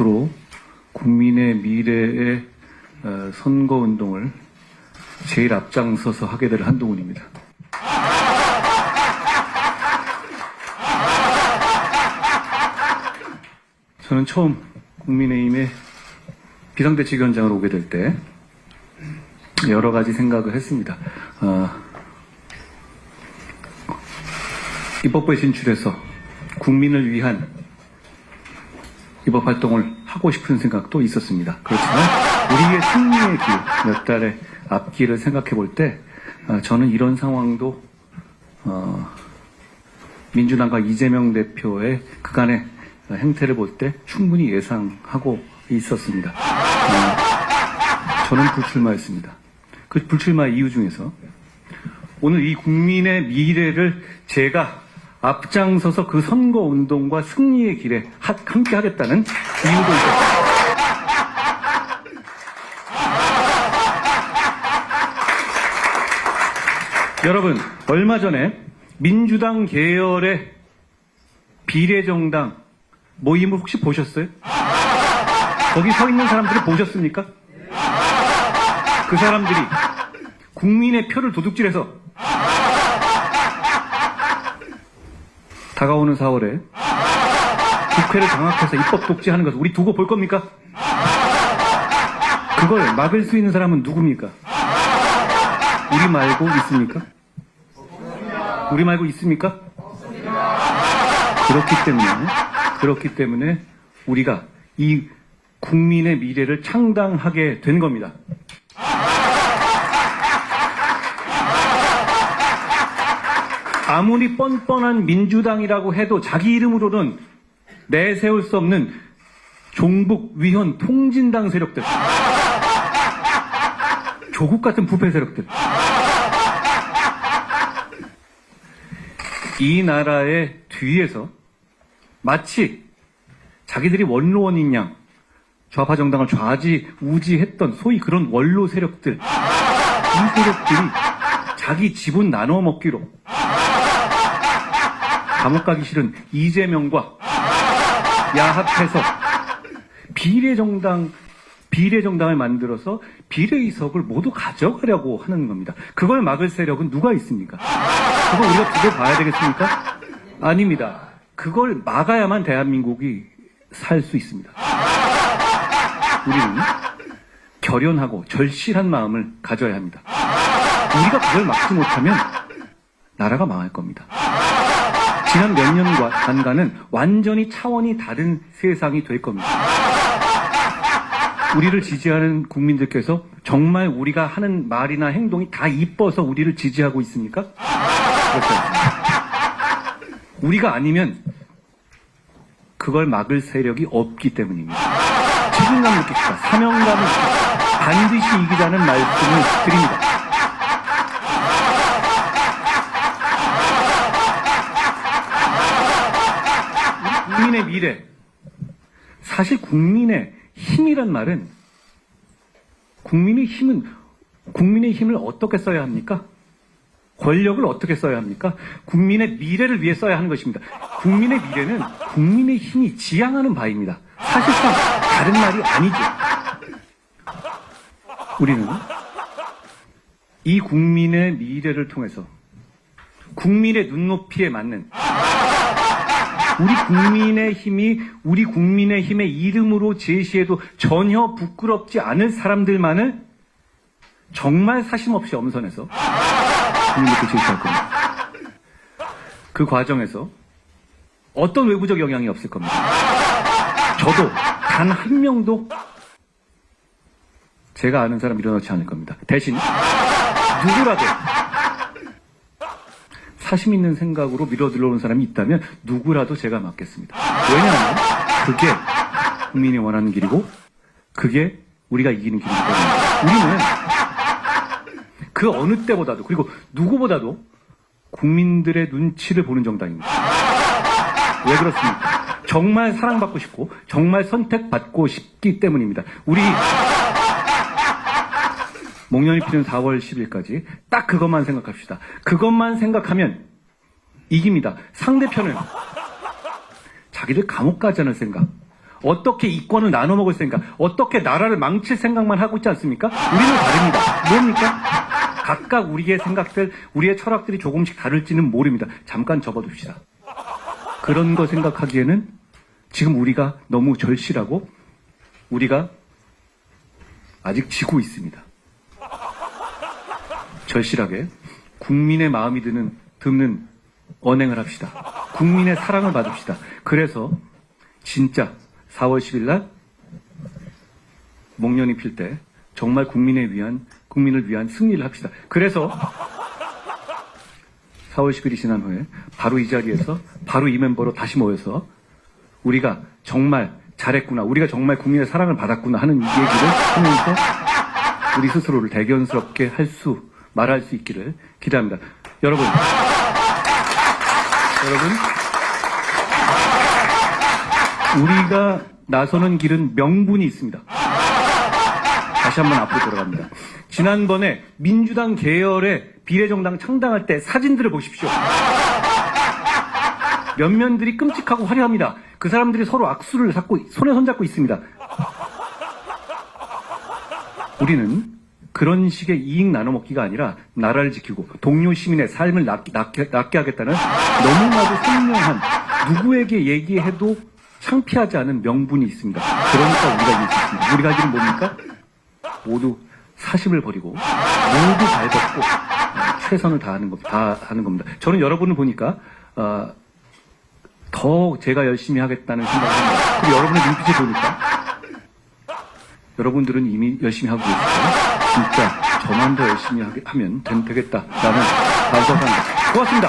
앞으로 국민의 미래의 선거운동을 제일 앞장서서 하게 될 한동훈입니다. 저는 처음 국민의힘의 비상대책위원장으로 오게 될 때 여러 가지 생각을 했습니다. 입법부에 진출해서 국민을 위한 입법활동을 하고 싶은 생각도 있었습니다. 그렇지만 우리의 승리의 길, 몇 달의 앞길을 생각해 볼 때 저는 이런 상황도 민주당과 이재명 대표의 그간의 행태를 볼 때 충분히 예상하고 있었습니다. 저는 불출마했습니다. 그 불출마의 이유 중에서 오늘 이 국민의 미래를 제가 앞장서서 그 선거운동과 승리의 길에 함께 하겠다는 이유도 있었습니다. 여러분, 얼마 전에 민주당 계열의 비례정당 모임을 혹시 보셨어요? 거기 서 있는 사람들을 보셨습니까? 그 사람들이 국민의 표를 도둑질해서 다가오는 4월에 국회를 장악해서 입법 독재하는 것을 우리 두고 볼 겁니까? 그걸 막을 수 있는 사람은 누굽니까? 우리 말고 있습니까? 우리 말고 있습니까? 그렇기 때문에 우리가 이 국민의 미래를 창당하게 된 겁니다. 아무리 뻔뻔한 민주당이라고 해도 자기 이름으로는 내세울 수 없는 종북, 위헌, 통진당 세력들, 조국 같은 부패 세력들, 이 나라의 뒤에서 마치 자기들이 원로원인 양 좌파 정당을 좌지우지했던 소위 그런 원로 세력들, 이 세력들이 자기 지분 나눠 먹기로 감옥 가기 싫은 이재명과 야합해서 비례정당을 만들어서 비례의석을 모두 가져가려고 하는 겁니다. 그걸 막을 세력은 누가 있습니까? 그걸 우리가 두고 봐야 되겠습니까? 아닙니다. 그걸 막아야만 대한민국이 살 수 있습니다. 우리는 결연하고 절실한 마음을 가져야 합니다. 우리가 그걸 막지 못하면 나라가 망할 겁니다. 지난 몇 년간은 완전히 차원이 다른 세상이 될 겁니다. 우리를 지지하는 국민들께서 정말 우리가 하는 말이나 행동이 다 이뻐서 우리를 지지하고 있습니까? 그렇지 않습니다. 우리가 아니면 그걸 막을 세력이 없기 때문입니다. 책임감 느낍시다. 사명감을 느낍시다. 반드시 이기자는 말씀을 드립니다. 국민의 미래, 사실 국민의 힘이란 말은 국민의 힘을 어떻게 써야 합니까? 권력을 어떻게 써야 합니까? 국민의 미래를 위해 써야 하는 것입니다. 국민의 미래는 국민의 힘이 지향하는 바입니다. 사실상 다른 말이 아니죠. 우리는 이 국민의 미래를 통해서 국민의 눈높이에 맞는 우리 국민의 힘의 이름으로 제시해도 전혀 부끄럽지 않을 사람들만을 정말 사심없이 엄선해서 국민들께 제시할 겁니다. 그 과정에서 어떤 외부적 영향이 없을 겁니다. 저도 단 한 명도 제가 아는 사람 밀어넣지 않을 겁니다. 대신 누구라도 사심 있는 생각으로 밀어 들어오는 사람이 있다면 누구라도 제가 막겠습니다. 왜냐하면 그게 국민이 원하는 길이고 그게 우리가 이기는 길이기 때문입니다. 우리는 그 어느 때보다도 그리고 누구보다도 국민들의 눈치를 보는 정당입니다. 왜 그렇습니까? 정말 사랑받고 싶고 정말 선택받고 싶기 때문입니다. 우리 목련이 피는 4월 10일까지 딱 그것만 생각합시다. 그것만 생각하면 이깁니다. 상대편은 자기들 감옥 가자는 생각, 어떻게 이권을 나눠 먹을 생각, 어떻게 나라를 망칠 생각만 하고 있지 않습니까? 우리는 다릅니다. 뭡니까? 각각 우리의 생각들, 우리의 철학들이 조금씩 다를지는 모릅니다. 잠깐 접어둡시다. 그런 거 생각하기에는 지금 우리가 너무 절실하고 우리가 아직 지고 있습니다. 절실하게 국민의 마음이 듬는 언행을 합시다. 국민의 사랑을 받읍시다. 그래서 진짜 4월 10일 날 목련이 필 때 정말 국민을 위한 승리를 합시다. 그래서 4월 10일이 지난 후에 바로 이 자리에서 바로 이 멤버로 다시 모여서 우리가 정말 잘했구나, 우리가 정말 국민의 사랑을 받았구나 하는 이 얘기를 하면서 우리 스스로를 대견스럽게 말할 수 있기를 기대합니다. 여러분, 우리가 나서는 길은 명분이 있습니다. 다시 한번 앞으로 돌아갑니다. 지난번에 민주당 계열의 비례정당 창당할 때 사진들을 보십시오. 면면들이 끔찍하고 화려합니다. 그 사람들이 서로 악수를 손에 손잡고 있습니다. 우리는 그런 식의 이익 나눠먹기가 아니라 나라를 지키고 동료 시민의 삶을 낫게 하겠다는 너무나도 선명한, 누구에게 얘기해도 창피하지 않은 명분이 있습니다. 그러니까 우리가 이길 수 있습니다. 우리가 할 일은 뭡니까? 모두 사심을 버리고 모두 발벗고 최선을 다하는 겁니다. 저는 여러분을 보니까 더 제가 열심히 하겠다는 생각을 합니다. 그리고 여러분의 눈빛을 보니까 여러분들은 이미 열심히 하고 계시고 진짜 저만 더 열심히 하면 되겠다라는 반성을 합니다. 고맙습니다.